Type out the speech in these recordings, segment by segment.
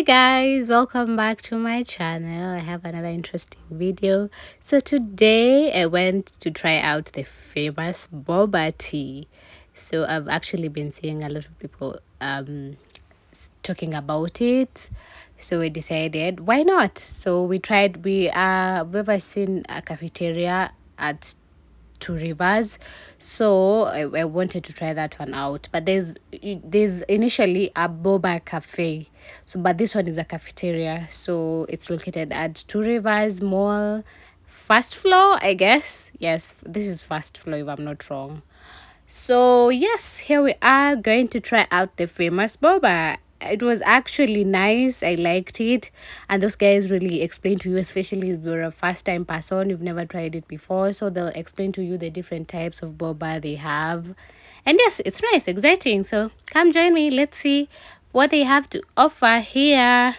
Hi guys, welcome back to my channel. I have another interesting video. So today I went to try out the famous boba tea. So I've actually been seeing a lot of people talking about it, so we decided why not. So we've ever seen a cafeteria at Two Rivers, so I wanted to try that one out. But there's initially a boba cafe, so but this one is a cafeteria, so it's located at Two Rivers Mall, first floor, I guess. Yes, this is first floor if I'm not wrong. So yes, here we are going to try out the famous boba. It was actually nice. I liked it. And those guys really explain to you, especially if you're a first time person, you've never tried it before. So they'll explain to you the different types of boba they have. And yes, it's nice, exciting. So come join me. Let's see what they have to offer here.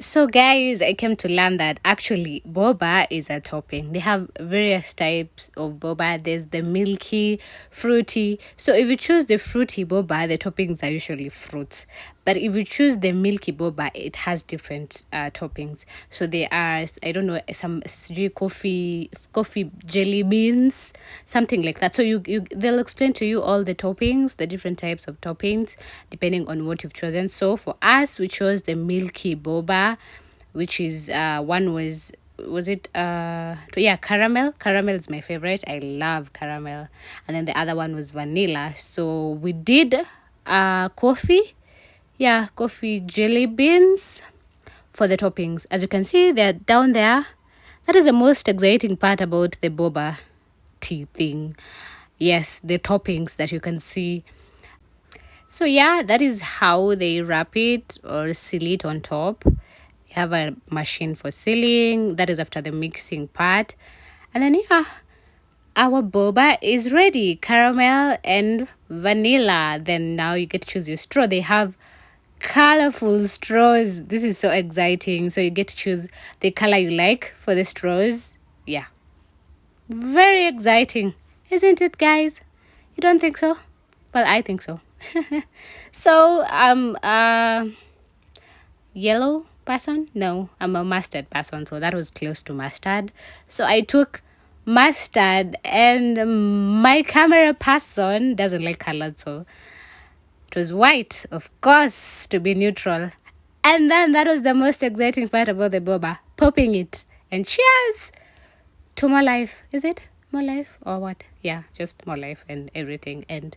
So guys, I came to learn that actually boba is a topping. They have various types of boba. There's the milky, fruity. So if you choose the fruity boba, the toppings are usually fruits. But if you choose the milky boba, it has different toppings. So there are, I don't know, some coffee jelly beans, something like that. So they'll explain to you all the toppings, the different types of toppings, depending on what you've chosen. So for us, we chose the milky boba, which is one was it yeah, caramel is my favorite. I love caramel. And then the other one was vanilla. So we did coffee, yeah, coffee jelly beans for the toppings. As you can see, they're down there. That is the most exciting part about the boba tea thing. Yes, the toppings that you can see. So yeah, that is how they wrap it or seal it on top. You have a machine for sealing. That is after the mixing part. And then yeah, our boba is ready. Caramel and vanilla. Then now you get to choose your straw. They have colorful straws. This is so exciting. So you get to choose the color you like for the straws. Yeah, very exciting, isn't it, guys? You don't think so? Well, I think so. So yellow person? No, I'm a mustard person, so that was close to mustard. So I took mustard, and my camera person doesn't like color, so it was white, of course, to be neutral. And then that was the most exciting part about the boba, popping it. And cheers to more life. Is it more life or what? Yeah, just more life and everything and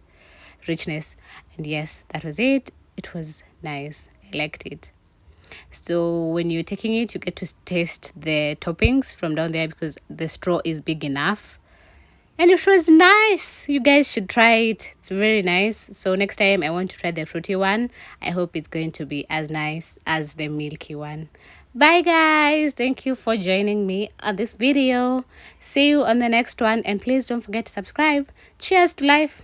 richness. And yes, that was it. It was nice. I liked it. So when you're taking it, you get to taste the toppings from down there because the straw is big enough. And it was nice. You guys should try it. It's very nice. So next time I want to try the fruity one. I hope it's going to be as nice as the milky one. Bye guys. Thank you for joining me on this video. See you on the next one. And please don't forget to subscribe. Cheers to life.